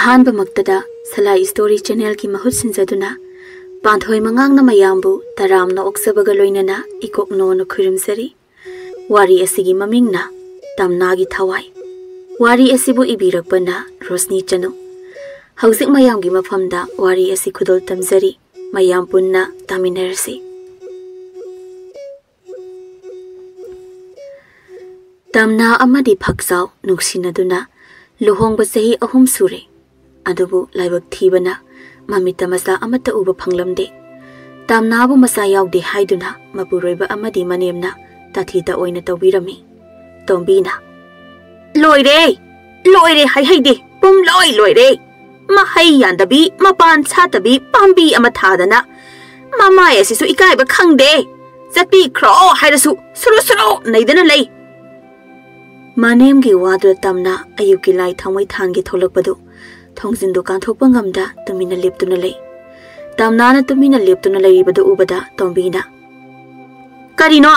अहानब मक्तदा सलाई story channel की महूत सिंजदुना पांथोई मंगांग मयामबु तरामना ओक्सबगा लोइनना इकोकनो न खुरुमसरी वारी असिगी ममिंगना तमनागी थवाई वारी असिबु इबिरकपना रोशनी चनु हौजिक मयामगी मफमदा वारी असि खुदोल तमजरी मयाम पुन्ना तामिनरसी तमना अमदी फक्साव नुक्सिनदुना लुहोंग चही अहुम सूरे अदुबु लाइबक थीबना ममित मसा अमत उब फंगलमदे तमनाबु मसा यावदे हाइदुना मपुरोइबा अमदी मनेमना ताथीदा ओइना तौबिरमी तोंबीना लोइरे लोइरे हाइहाइदे पुम लोइरे महै यान्दबी मपान छातबी पांबी अमा थादना मामाय असिसु इकाइबा खंगदे चटपी ख्रो हाइरसु सुरु सुरु नैदना लई मानेमगी वादु तमना अयुकी लाई थमै थानगी थोलकपदु थोंजिंदु कांथोकपा ngamda तुमिना लेप्तुना लई तमनाना तुमिना लेप्तुना लैरिबदु उबदा तोंबीना करिनो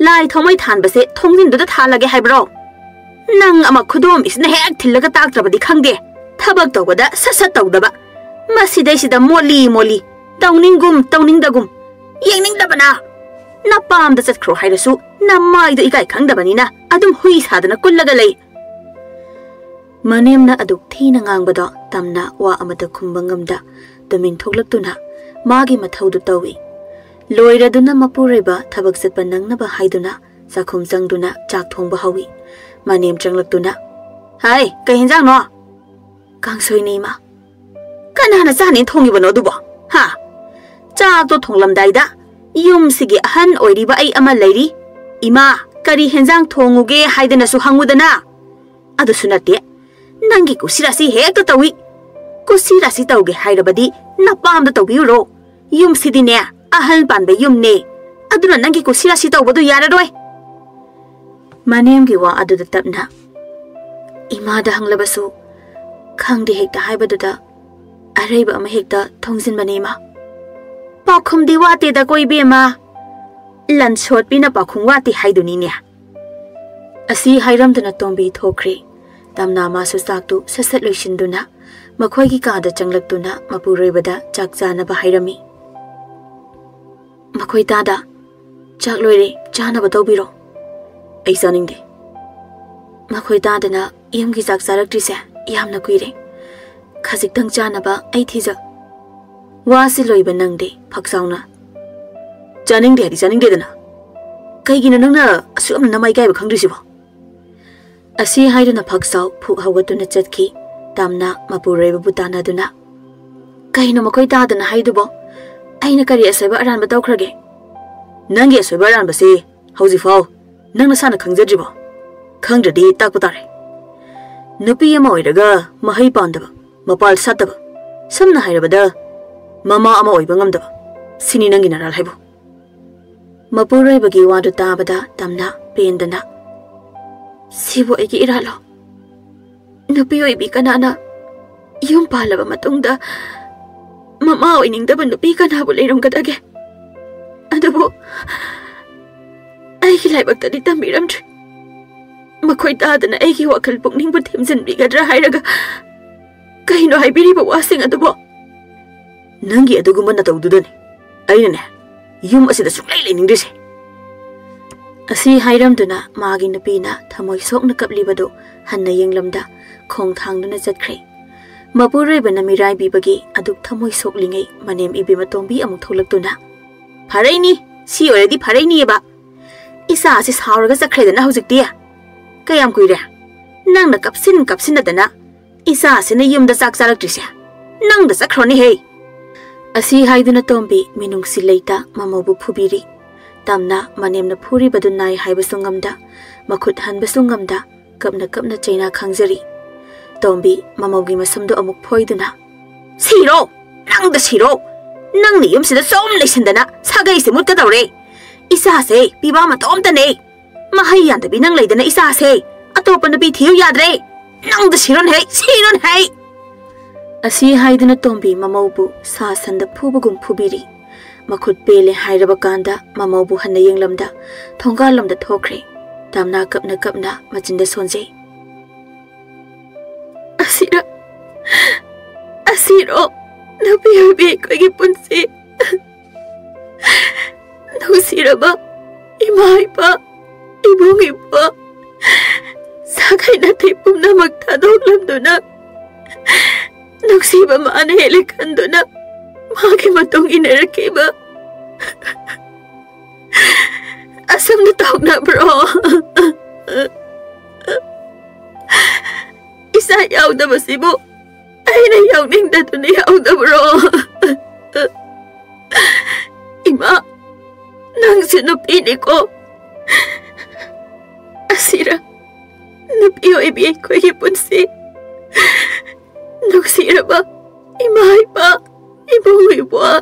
लाई थमै थानबसे थोंजिंदुदा थालगे हाइब्रो नंग अमा खुदोम इसना हेक थिल्लगा ताक्त्रबदि खंगदे थबक तौबदा ससत तौदबा मसिदैसिदा मोली मोली तौनिंगुम तौनिंगदगुम येंनिंगदबना नपामदा चटख्रो हाइरसु नमाइदो इकाइ खंगदबनिना अदुम हुई सादना कुल्लगा लई मनेमना अदुक थीना ngangbado तमना वा अमता खुंबंगमदा तुमिन थोकलक्तुना मागी मथौदु तौई लोइरदुना मपुरेबा थबक चटपा नंगनबा हाइदुना चाखुम चंगदुना चाक थोंबा हौई मनेम चंगलक्तुना हाय कै हिंजांग नो कांगसोइनी मा कनाना चानि थोंगिबनो दुबो हा चाक तो थोंगलमदाइदा युमसिगी अहन ओइरिबा आई अमा लैरी इमा करी हिंजांग थोंगुगे हाइदनासु हंगुदना अदुसु नते नंगी कुसिरासी हेक्तो तौई कुसिरासी तौगे हाइरबदी नपामदा तौबिउरो युमसिदिने अहल पानबे युमने अदुना नंगी कुसिरासी तौबदु याररोय मानेमगी वा अदुदा तपना इमादा हंगलबसु खंगदे हेक्ता हाइबदुदा अरैबा अमा हेक्ता थोंजिनबने मा पाखुमदि वातेदा कोइबेमा लनसोटपिना पाखुम वाते हाइदुनिने असी हाइरमदना तोंबी थोख्रे तमना मासु चाकतु ससत लोइसिन्दुना मखोइगी कादा चंगलक्तुना मपुरोइबदा चाक चानबा हाइरमी मखोइ तादा चाक लोइरे चानबा तौबिरो ऐ चानिंगदे मखोइ तादना यमगी चाक चारक्ट्रिसे यामना कुइरे खजिक्तंग चानबा ऐ थिजा वासि लोइबा नंगदे फक्साउना चानिंगदेदना कैगिना नंगना असुमना नमाइ गाइबा खंग्रिसिबो असी हाइदुना फक्साउ फुक हवतुना चटकी तमना मपुरोइबा बुतानादुना कैनो मखोइ तादना हाइदुबो ऐना करी असैबा अरानबा तौख्रगे नंगी असैबा अरानबसे हौजिफाउ नंगना साना खंगजद्रिबो खंगद्रदि ताकपा तारे नुपी अमा ओइरगा महै पांदबा मपाल सातबा समना हाइरबदा ममा अमा ओइबा ngamdaba सिनी नंगी नराल हाइबो मपुरोइबगी वादु ताबदा तमना पेंदना सिबो एगी इरालो नुपी ओइबी कनाना युम पालबा मतुंगदा ममा ओइनिंगदबा नुपी कनाबु लेरमगदगे अदुबो ऐगी लाइबक्तदि तंबिरमद्रि मखोइ तादना ऐगी वखल पुकनिंगबु थेमजनबिगद्रा हाइरगा कैनो हाइबिरिबा वासिंग अदुबो नंगी अदुगुम्बा नतौदुदनि ऐनने युम असिदा सुंगलै लेनिंगदिसे असी हाइरमदुना मागी नुपीना थमोइ सोकना कपलिबदो हन्ना येंगलमदा खोंग थांगदुना चटख्रे मपुरोइबना मिराइबिबगी अदुक थमोइ सोकलिङै मनेम इबिमा तोंबी अमुक थोलक्तुना फरैनी सी ओरेदि फरैनीबा इसा असे सावरगा चखरेदना हौजिकति कयाम कुइरे नंगना कपसिनदना इसा असेना युमदा चाक चारक्ट्रिसे नंगदा चखरोनि हे असी हाइदुना तोंबी मिनुंगसि लैता ममोबु फुबिरी तमना मनेमना फुरिबदु नाइ हाइबसु ngamda मखुत हनबसु ngamda कपना चैना खंगजरी तोंबी ममोगी मसमदु अमुक फोइदुना सिरो नंगनि युमसिदा सोम लेसिंदना सागैसे मुतकदौरे इसासे पिबा मतोमतने महै यान्दबी नंग लैदना इसासे अतोपन बी थिउ याद्रे नंगद सिरोन है असी हाइदुना तोंबी ममोबु सा संद फुबगुम फुबिरी मखुत पेले हाइरबा कांदा ममोबु हन्ना येंगलमदा थोंगालमदा थोख्रे तमना कपना मचिंदा सोंजे असिरा नुसीरो नुपी ओइबी अखोइगी पुंसी नुसीरबा इमा इपा इबुंग इपा साखै नाथै पुम्नमक थादोक्लमदुना नुसीबा माने हेले खन्दुना मागे मतुंग इनरकिबा असमना तौनब्रो इसा याउदबसिबु अइना याउनिंगदुना याउदब्रो इमा नंगसु नुपीनिको असिरा नुपी ओइबी अखोइगी पुंसी नुसीरबा इमा इपा इबुंग इबुआ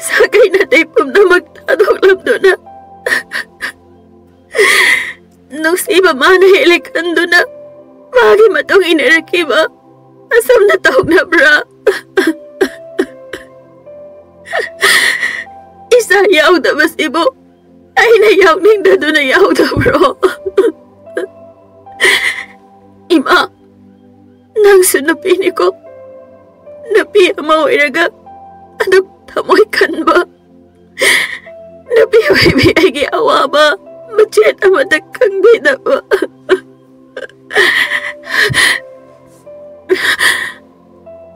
साखै नाथै पुम्नमक थादोक्लमदुना नुसीबा माने हेले खन्दुना मागे मतुंग इनरकिबा असमना तौनब्रा इसा याउदबसिबु अइना याउनिंगदुना याउदब्रो इमा नंगसु नुपीनिको नुपी अमा ओइरगा अदुक थमोइ खनबा नुपी ओइबी अइगी अवाबा मचेत अमदा खंगबिदबा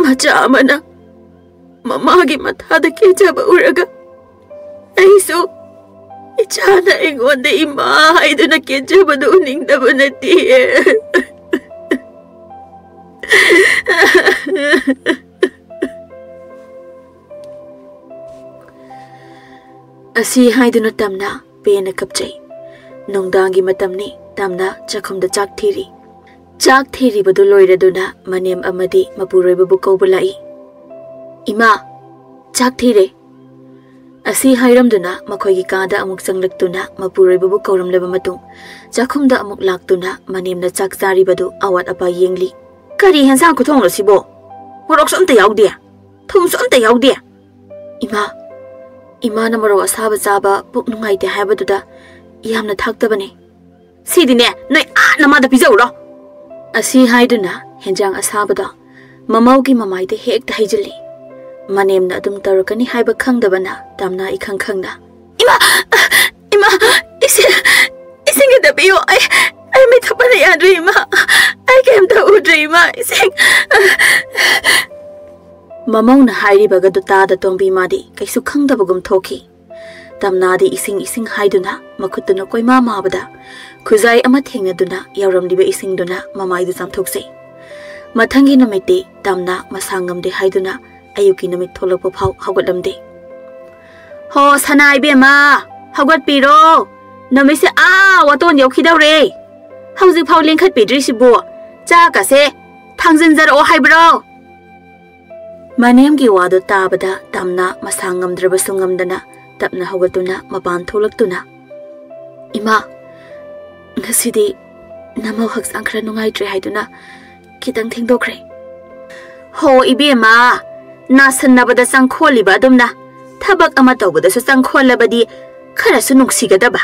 मचा अमना ममागी मथादा केजबा उरगा अइसु इचाना एंगोंदा इमा हाइदुना केजबदु उनिंगदबा नतिए असी हाइदुना तमना पेना कपचै नोंदांगी मतमनी तमना चखुमदा चाक थेरी बदु लोइरदुना मनेम अमदी मपुरोइबबु कौबा लाई इमा चाक थेरे असी हाइरमदुना मखोइगी कादा अमुक संगलक्तुना मपुरोइबबु कौरमलबा मतुंग चखुमदा अमुक लाक्तुना मनेमना चाक चारिबदु अवात अपा येंगली करी हेंसांग खुथोंगलसिबो मोरokस अमता याउदे थुमस अमता याउदे इमा नमरो असाबा चाबा पुक नुंगाइते हाइबदुदा यामना थाक्तबने सिदिने नोइ आ नमादा पिजौरो असी हाइदुना हेंजांग असाबदा ममौगी ममाइते हेक्ता हाइजिल्ली मनेमना अदुम तौरकनी हाइबा खंगदबना तमना इखंग खंगना इमा इसिंग दबियो आई मी थपना याद्री इमा आई केम ता उद्री इमा इसिंग ममौना हाइरिबगदु तादा तोंबी मादी कैसु खंगदबगुम थोखी तमनादी इसिंग हाइदुना मखुतुना कोइमा माबदा खुजाई अमा थेंगदुना यावरमलिबे इसिंगदुना ममाइदु चामथोक्सै मथंगी नमिति तमना मसांगमदे हाइदुना अयुकी नमित थोलपो फाउ हगतलमदे हो सनाइ बेमा हगत पिरो नमिसे आ वतोन यौखिदौरे हौजिक फाउ लेंखत पिद्रिसिबो चाकासे थांजनजर ओ हाइब्रो मनेमगी वादो ताबदा तमना मसांगमद्रबसु ngamdana tapna hawatuna mapan tholaktuna इमा ngasidi namo haksang khra nungai tre haiduna kitang thengdokre ho ibema na sannabada sangkholiba adumna thabak ama tawbada su sangkholabadi khara su nungsigadaba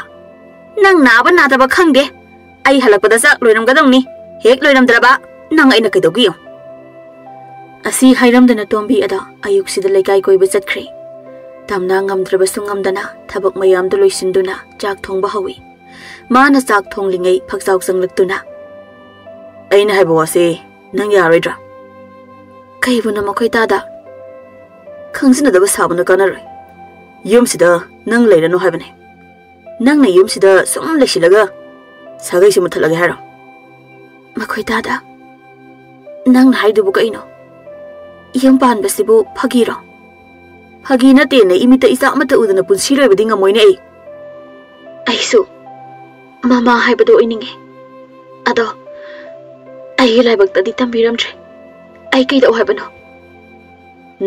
nang naba nadaba khangde ai halakpada sak loiramgadongni hek loiramdraba nang aina kaidogiyo asi hairamdana tombi ada ayuksida lekai koiba chatkre tamna ngamdrabasu ngamdana thabak mayamdu loisinduna chak thongba hawi mana chak thonglingai phaksauk sanglaktuna aina haibawase nang yaroidra kaibuna makoi tada khangsinada daba sabuna kanaroi yumsida nang leirano haibane nang na yumsida sum leisilaga sagai simu thalaga haro makoi tada nang na haidubu kaino yam pan basibu phagiro phagina te ne imita isa amata udana punsi loibadi ngamoine aisu mama haibado oininge ado ai laibak tadi tambiramtre ai kaida haibano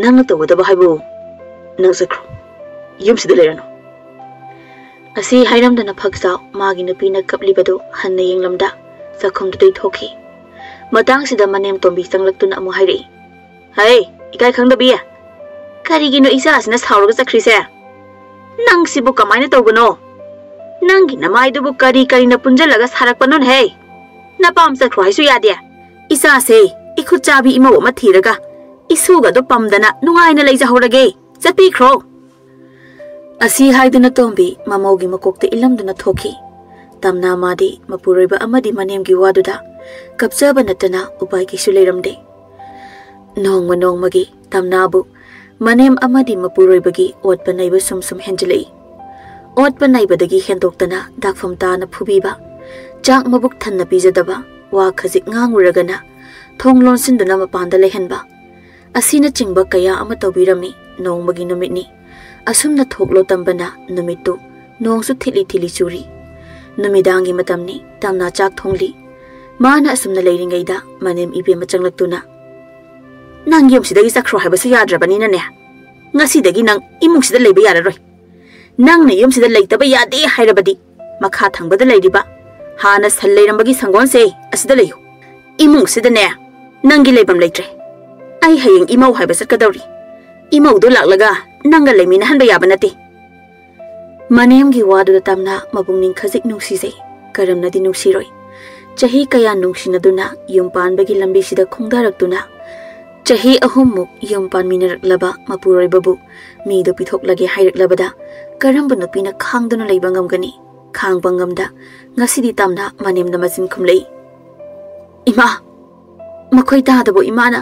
nang to wada haibu nang sakro yumsida lerano asi hairamdana phagsa magi napina kaplibado hanna yenglamda sakhum dei thoki matang sida manem tombi sanglaktuna amu hairi hai ikai khangdabiya karigino isa asna sauraga sakrise nang sibu kamaina tawgano nangi namai dubu kari na punjalaga sarakpanon hey napam sakro haisu yade isa se ikhu chabi ima ma thiraga isuga do pamdana nungaina leijahorage chatpikhro asi haiduna tombi mamogi makokte ilamduna thoki tamna madi mapuroiba amadi manemgi waduda kapjaba natana upai kisu leiramde nongmagi tamnabu manem amadi mapuroibagi otpa naiba sum henjelei otpa naibadagi hendoktana dakfam tana phubiba chak mabuk thanna pijadaba wa khajik nganguragana thonglon sinduna mapanda lehenba asina chingba kaya ama tawbirami nongmagi numitni asumna thoklo tambana numittu nongsu thili churi numidangi matamni tamna chak thongli mana asumna leiringaida manem ibe machanglakuna nang yom sidagi sakro habasu yadrabani na ne ngasi dagi nang imung sida leiba yararoi nang ne yom sida leitaba yade hairabadi makha thangbada leiriba hana sal leirambagi sangon se asida leyu imung sida ne nangi leibam leitre ai hayeng imau haiba satkadauri imau do laklaga nanga leimina hanba yaba nate manemgi wadu tamna mabungning khajik nungsisei karamnadi nungsiroi chahi kaya nungsinaduna yumpanbagi lambi sida khongdaraktuna chahi ahumuk yumpan minaraklaba mapuroibabu mido pithoklage haireklabada karambu nupina khangduna leiba ngamgani khangba ngamda ngasidi tamna manemna majin khumlei ima makhoi tadabo imana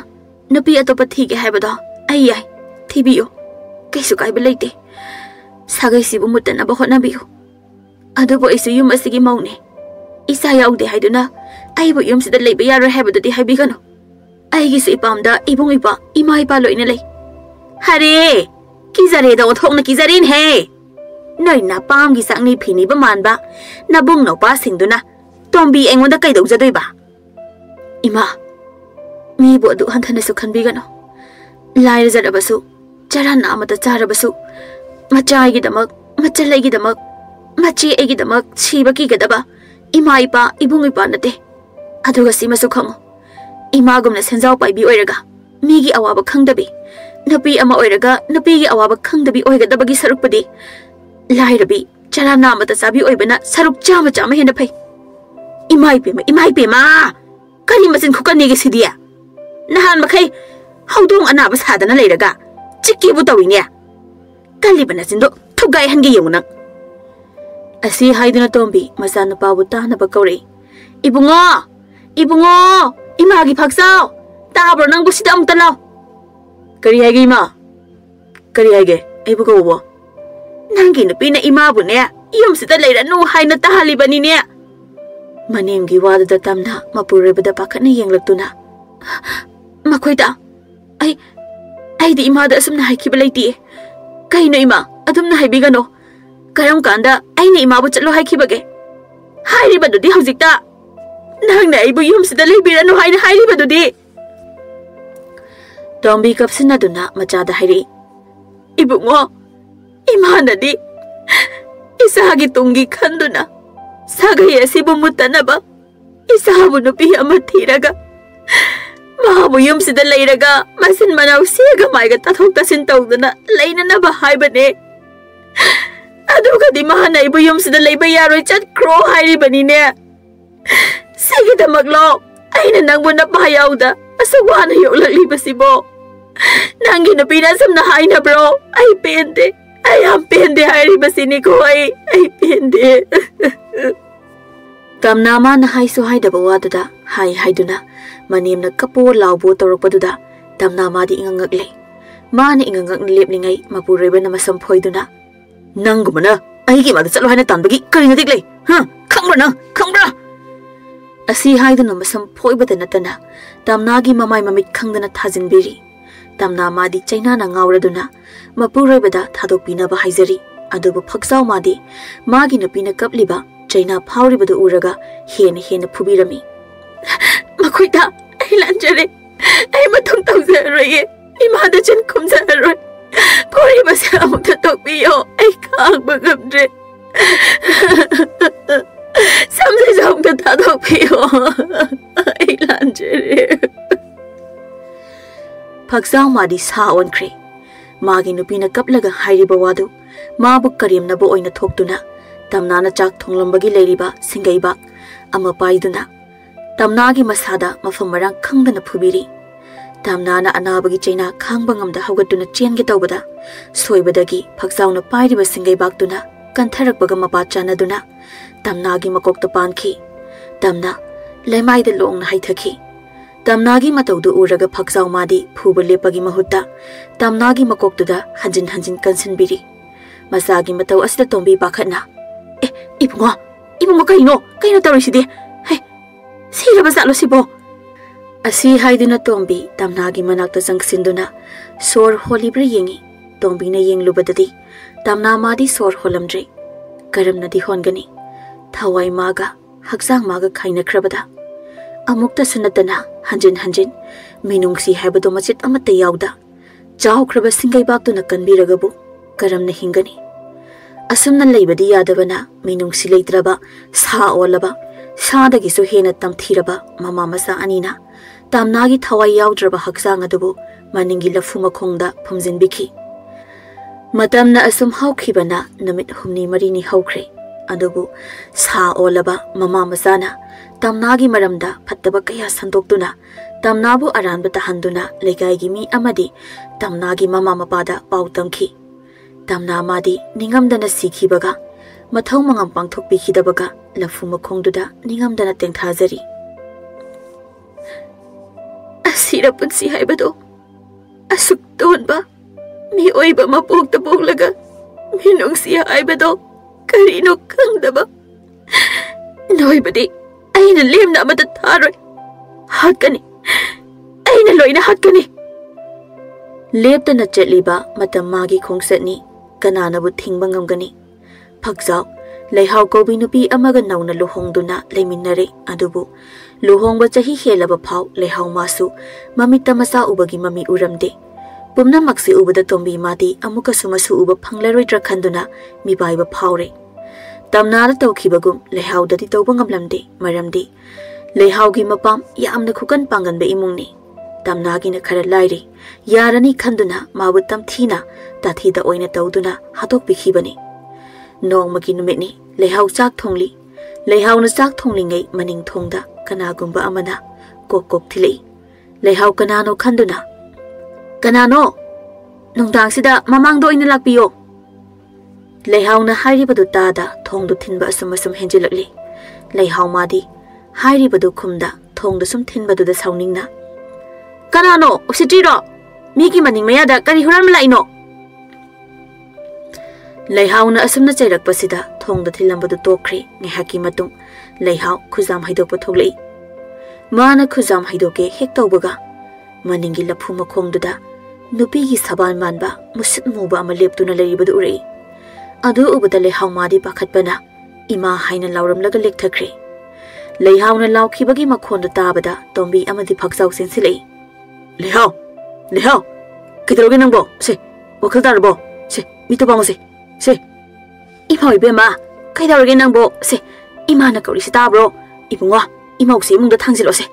nupi atopa thige haibada ai thibiyo kaisu kaiba leite sagai sibu mutana ba hotnabiyo adubo isu yum asigi maune isa yaude haiduna aibo yum sida leiba yaro haibadudi haibigano aigi su ipamda ibung ipa ima ipa loina lei hare kizare da othongna kizarin he noi na pam gi sangni phini ba manba na bung no pa singduna tombi engonda kai dau jadoi ba ima mi bo du hanthana su khanbigano laira jarabasu charana amata charabasu machai gi damak machalai gi damak machi egi damak chiba ki gadaba ima ipa ibung ipa nate aduga simasu khango imagumna senjau paibi oiraga migi awaba khangdabi napi ama oiraga napi gi awaba khangdabi oigadabagi sarukpadi lairabi charana amata sabi oibana saruk chama hena phai imai pema kari masin khukani gi sidia nahan makai haudong anaba sadana leiraga chikki bu tawine talibana sindo thugai hangi yungna asi haiduna tombi masana pabu tana bakore ibungo imagi phaksao tabro nang busida amta law kari hage ima kari hage aibu ko bo nangi nupi na ima bu ne yum sida leira nu haina tahalibani ne manemgi wada tamna mapurebada pakhana yenglaktuna makoida ai di ima da asumna haikibal leiti kaina ima adumna haibigano karam kanda aina ima bu chalo haikibage hairibadu di hojikta nang na ibu yum sida leibiranu haina hairibadu di tombi kapsinaduna machada hairi ibungo imana di isagi tungi khanduna sagai asibu mutanaba isabu nupi ama thiraga mahabu yum sida leiraga masin manaw siga maiga tathok tasin tawduna leinana ba haibane aduga di mahana ibu yum sida leiba yaroi chat kro hairi bani ne sigi damaglo aina nangbu na pahayawda asagwana yoklakli basibo nangi napina samna haina bro ai pende ai am pende hairi basini ko ai pende tamnama na haisu haidaba wadada hai haiduna manemna kapo lawbo torokpaduda tamnama di ingangakle mani ingangak leplingai mapureba na masam phoiduna nangumana aigi mada chalo haina tanbagi kari na diklei khangbra asi haiduna masam phoibada natana tamnagi mamai mamit khangdana thajinbiri tamna madi chaina na ngauraduna mapurebada thadokpina ba haizari adubu phaksau madi magi napina kapliba chaina phauribadu uraga hena phubirami makoida ai lanjare ai mathong tawzaroye imada chen khumzaroy phori basa amukta tokpiyo ai khangba gamdre samse jamda thadokpiyo ai lanjare phaksau madi sa onkre magi nupina kaplaga hairiba wadu mabu karimnabo oina thoktuna tamnana chak thonglambagi leiriba singaiba ama paiduna tamnagi masada mafam marang khangdana phubiri Tamna anabagi chaina khangbangam da haugatuna chen ge tawbada soibadagi phaksauna pairiba singai baktuna kantharakbaga mapa chanaduna Tamnagi makokta panki Tamna lemai da long na haithaki Tamnagi matawdu uraga phaksaw madi phuba lepagi mahutta Tamnagi makoktuda hanjin hanjin kansinbiri masagi mataw asda tombi bakhatna ibungo kaino tawriside hai siraba zalo sibo asi haiduna tombi Tamnagi manakta sangsinduna sor holibra yengi tombi na yenglubadadi Tamna madi sor holamdre karamna di hongani thawai maga haksang maga khaina khrabada amukta sunatana hanjin hanjin minungsi haibado machit amata yauda chaw khraba singai baktuna kanbiragabu karamna hingani asumna leibadi yadabana minungsi leitraba sa olaba sadagi so hena tamthiraba mama masa anina Tamnagi Thawai yaudraba haksang adubu maningi lafu makhongda phumjinbiki matamna asum haukhibana namit humni marini haukhre adubu sa olaba mama masana Tamnagi maramda phattaba kaya sandoktuna Tamnabu aranba tahanduna legaigi mi amadi Tamnagi mama mapada pautamki Tamna madi ningamdana sikhibaga mathau mangam pangthokpikidabaga lafu makhongduda ningamdana tengthajari asira punsi haibado asuk tonba mi oiba mapokta poglaga minungsi haibado karino khangdaba noibadi aina lemna amata tharoi hatkani aina loina hatkani leptana chetliba matam magi khongsatni kananabu thingba ngamgani phakjaw leihau kobi nupi amaga nauna luhongduna leiminnare adubu luhongba chahi helaba phau leihau masu mamita masa ubagi mami uramde pumna maksi ubada tombi madi amuka sumasu uba phanglaroidra khanduna mibaiba phaure Tamna tawkhibagum leihau dadi tawba ngamlamde maramdi leihau gi mapam yamna khukan pangan be imungni Tamnagi na khara lairi yarani khanduna mabu tamthina tathida oina tawduna hatok bikhibani nongmagi numitni leihau chak thongli leihau na chak thonglingai maning thongda kanagumba amana kok thilei leihau kanano khanduna kanano nongdang sida mamangdo oina lakpiyo leihau na hairibadu tada thongdu thinba asum henjilakli leihau madi hairibadu khumda thongdu sum thinbadu da sauningna kanano usitiro migi maning mayada kari huran laino leihau na asumna chairakpasida thongda thilambadu tokri ngehaki matung leihau khuzam haidokpa thoglei mana khuzam haidoke hektawbaga maningi laphu makhongduda nupigi saban manba musit muba ama leptuna leibadu urei adu ubada leihau madi pakhatbana ima haina lauramlaga lekthakre leihau na laukhibagi makhonda tabada tombi amadi phaksaw sinsilei leihau kidaroge nangbo se wakhal darbo se mitobangose se ima ibema kaidaroge nangbo se ima na kauri sitabro ibunga imausi imungda thangjilose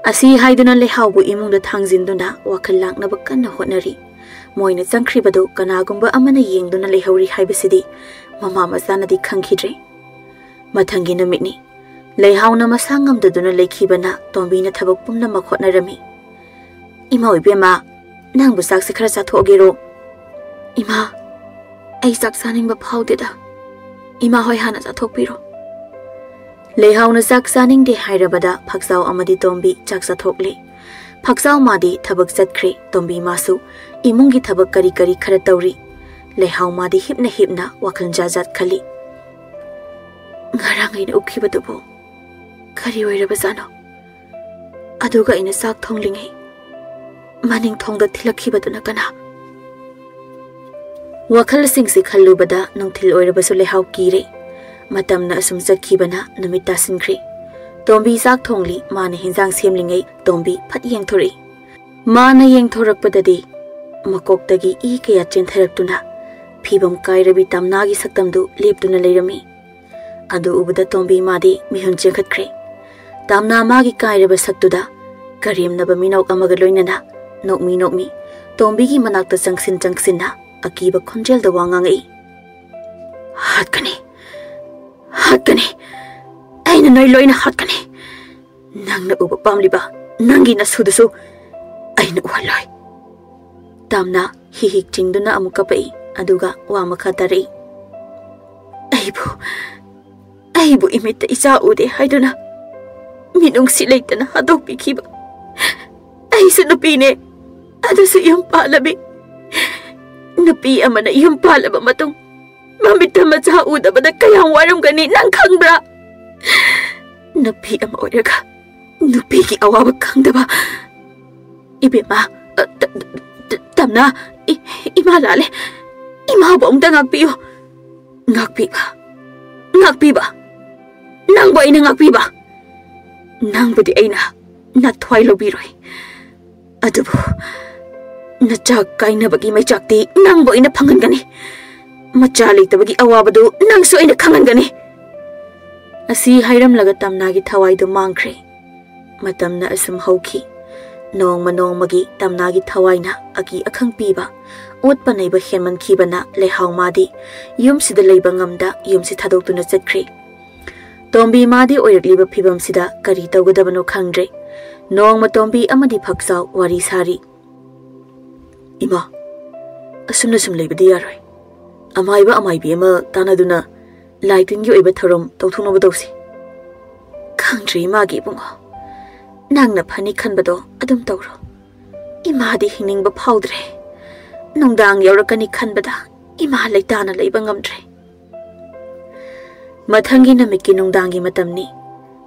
asi haiduna leihau bu imungda thangjinduna wakhal laknaba kanna hotnari moina changkribadu kanagumba amana yengduna leihori haibasidi mama masanadi khangkhidre mathangi namitni leihauna masangamdaduna leikhibana tombina thabak pumna makhotnarami ima oibema nangbu sak se khara chathogero ima ai sak saningba phaudeda ima hoi hana chathokpiro leihauna sak saning de hairabada phaksaw amadi tombi chak chathokle phaksaw madi thabak chatkre tombi masu imungi thabak kari khara tawri leihau madi hipna wakhal jajat khali ngarangai na ukhibadubo kari oiraba jano aduga ina sak thonglingai maning thongda thilakhibaduna kana wakhal singsi khallubada nungthil oirabasu leihau kire matamna asum chakhibana namita sinkhri tombi sak thongli mane hinjang semlingai tombi phat yengthori mana yengthorakpadadi makoktagi I kaya chentharakuna phibam kairabi Tamnagi saktamdu leptuna leirami adu ubada tombi madi mihun chekhatkre Tamna magi kairaba saktuda karimnaba minok amaga loinana nokmi tombi gi manakta changsinna akiba khonjel da wangangai hatkani aina noi loina hatkani nangna uba pamliba nangi na sudusu aina uhaloi. Tamna hihik chingduna amuka pai aduga wa makha tari. Aibu imita isa ude haiduna minung silaitana hadok bikiba. Aisu napine adasu iyong palabi. Napi amana iyong palaba matong mamita matsa uda bada kayang waram gani nang kangbra. Napi ama oraga napi ki awawa kangdaba. Ibema Tamna ima lale ima ba umta ngakpiyo. Ngakpiba nang ba ina ngakpiba. Nang budi aina nathwai lobiroi. Adubu nachak kaina bagi mai chakti nang ba ina phangan gani. Machali tabagi awabadu nang so ina khangan gani. Asi hairam laga Tamnagi Thawai do mangkhre. Matamna asum hauki. Nong magi Tamnagi Thawai na aki akhang piba. Ot panay ba henman kiba na lehaw madi. Yum sida leiba ngamda yum si thadok tu na chatkre. Tombi madi oirakliba phibam sida kari tawgadabano khangdre. Nong matombi amadi phaksaw wari sari. Ima asumna sum leibadi yaroi. Amaibi ama tanaduna laitin gi oiba tharom tawthunaba dawsi. Khangdri magi bungo. Nangna phani khanbado adum tawro. Imadi hiningba phawdre. Nongdang yaurakani khanbada ima leitana leiba ngamdre. Mathangi namiki nongdangi matamni.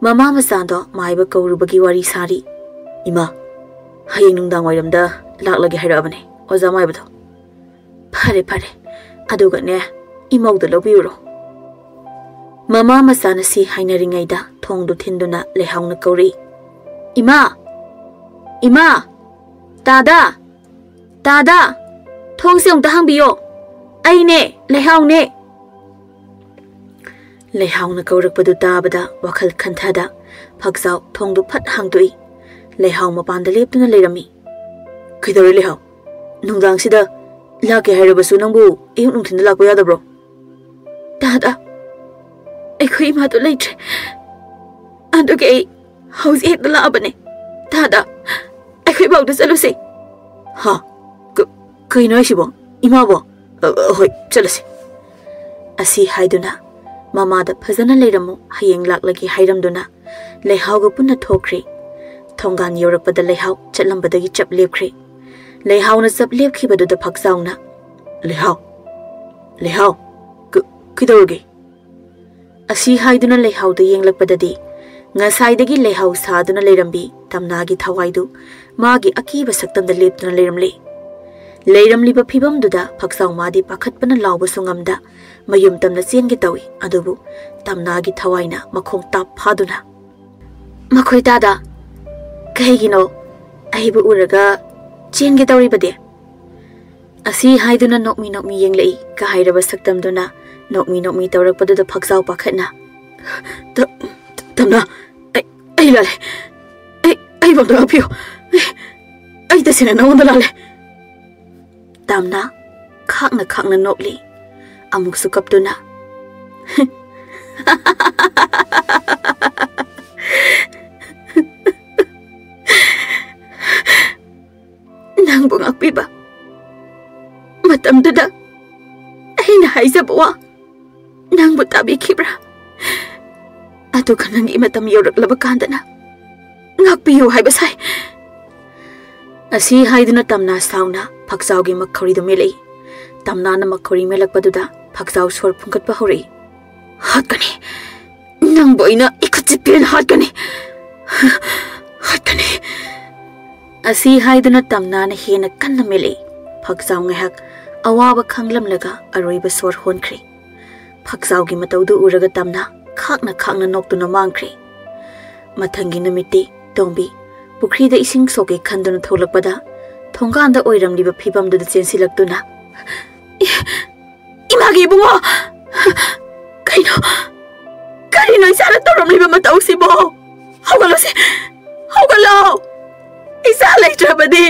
Mama masando maiba kaurubagi wari sari. Ima hayeng nongdang wairamda laklagi hairabane. Oza maibado. Phare aduga ne imawda lobiyuro. Mama masana si hainaringaida thongdu thinduna lehawna kauri. Ima Tada thong se ongta hangbiyo. Aine lehawne. Lehawna kaurakpadu tabada wakhal khanthada phaksaw thongdu phat hangdui. Lehaw mapanda leptuna leirami. Kaidore lehaw nongdang sida lake hairabasu nangbu ayung nungthinda lakpa yadabro. Tada akhoi ima to leitre. Aduge ai hausi hekta laabane. Tada akhoi bawda chaluse. Ha kaino aisibo imabo hoi chalase. Asi haiduna mamada phajana leiramu hayeng laklagi hairamduna lehawga punna thokre. Thongan yorakpada lehaw chatlambadagi chap lepkhre. Lehawna chap lepkhibadudha phaksauna. Lehaw kidorge. Asi haiduna lehawda yenglakpadadi ngasaidagi lehaw saduna leirambi Tamnagi Thawai du magi akiba saktamda leptuna leiramli. Leiramliba phibamduda phaksaw madi pakhatpana lawba sungamda mayum tamna chengi tawi adubu Tamnagi Thawai na makhong tap phaduna. Makhoi tada kaigino aibu uraga chengi tawi bade. Asi haiduna nokmi yenglei ka hairaba saktamduna nokmi tawrakpaduda phaksaw pakhatna. Tamna ai lale ai bamda apio ai tasina nawanda lale. Tamna khakna nokli amuk su kaptuna. Nang bungakpiba matamduda aina haizabawa nang butabi kibra. Aduga nangi matam yoraklaba kandana ngakpiyo haibasai. Asi haiduna Tamna sauna phaksawgi makhori melei. Tamna na makhori melakpaduda phaksau sor phungkatpa hori. Hatkani nang boina ikachipin hatkani. Asi haiduna Tamna na hena kanna melei. Phaksau ngahak awaba khanglamlaga aroiba sor honkri. Phaksawgi matawdu uraga Tamna khakna noktuna mangkri. Mathangi namiti tombi pukrida ising soke khanduna tholakpada thonganda oiramliba phibamduda chensilaktuna. Imagi bungo kaino isara toramliba matausibo. Hawgalo isa leitrabadi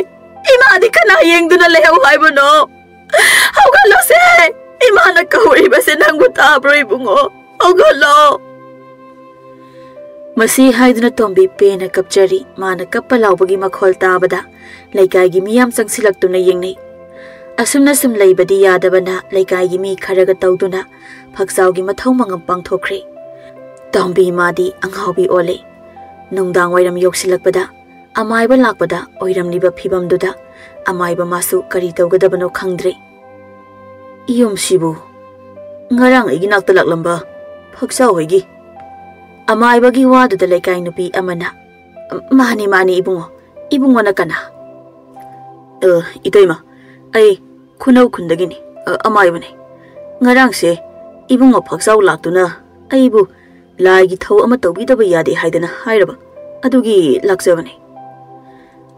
imadi kana yengduna lehaw haibono. Hawgalo se imana kahuriba se nangbu tabro ibungo. Hawgalo Masi haiduna tombi pena kapchari mana kappa laubagi makhol tabada laikai miyam changsilaktuna yengnei asumna sum leibadi yadabana laikai mi kharaga tawduna phaksawgi mathau mangam pangthokre tombi madi anghaubi ole nungdang wairam yoksilakpada amaiba lakpada oiramliba phibamduda amaiba masu kari tawgadabano khangdre iyom sibu ngarang igi nakta laklamba phaksaw hoigi amaiba gi wadu da laikai nupi amana mani ibungo na kana itoima ai khunau khundagini amaiba ne ngarang se ibungo phaksaw laktuna aibu lai gi thau ama tawbi da yade haidana hairaba adugi laksabane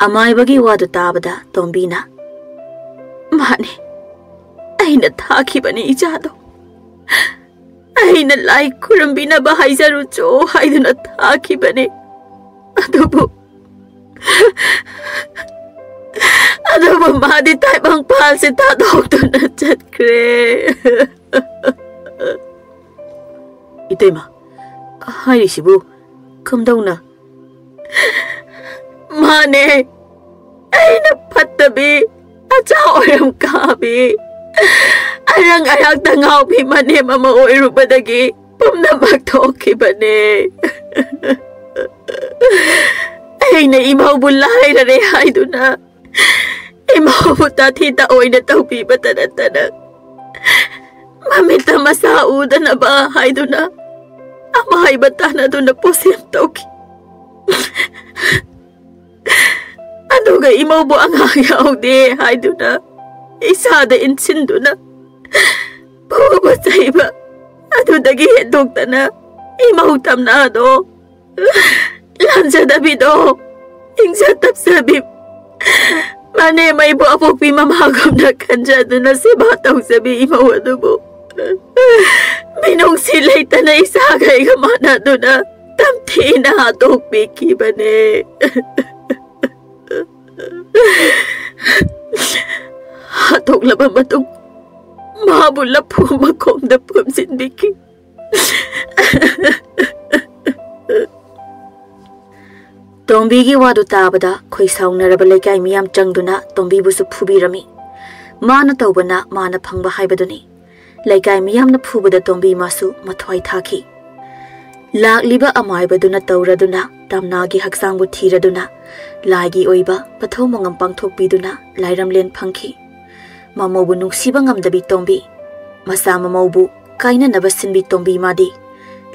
amaiba gi wadu tabada tombina mani aina thaki bani ijado aina lai kurambina ba haizaru cho haiduna thaki bane adubu madi tai bang pal se ta doctor chat kre itema hai sibu kamdauna mane aina phattabi acha oram kabi arang tangau bi mane mama oirubadagi pumna magthoki bane aina imau bulai re haiduna imau buta thita oina tawbi batana mamita masa udana ba haiduna amai batana duna posem toki aduga imau bu anga yaude haiduna isada insinduna Papa saiba adudagi hedoktana imau tamna do lansa dabido ingsa tapsabi mane mai bu apokpi mamagam na kanja duna siba tawsabi imau adubu minong silay tana isagay gamana duna tamti na hatokpi kibane hatok labang matong mahabula po makong na pumsin biki tombi gi wadu tabada khoi saung naraba laikai miyam changduna tombi bu su phubirami mana tawbana mana phangba haibaduni laikai miyam na phubada tombi masu mathwai thaki lakliba amaibaduna tawraduna tamnagi haksang bu thiraduna lagi oiba pathau mangam pangthokpiduna lairamlen phangki mamobu nungsiba ngamdabi tombi masa mamobu kaina nabasinbi tombi madi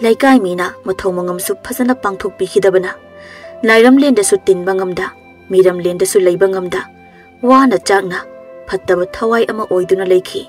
laikai mina mathau mangam su phasana pangthokpi hidabana lairamlen da su tinba ngamda miramlen da su leiba ngamda wana chakna phattaba thawai ama oiduna leikhi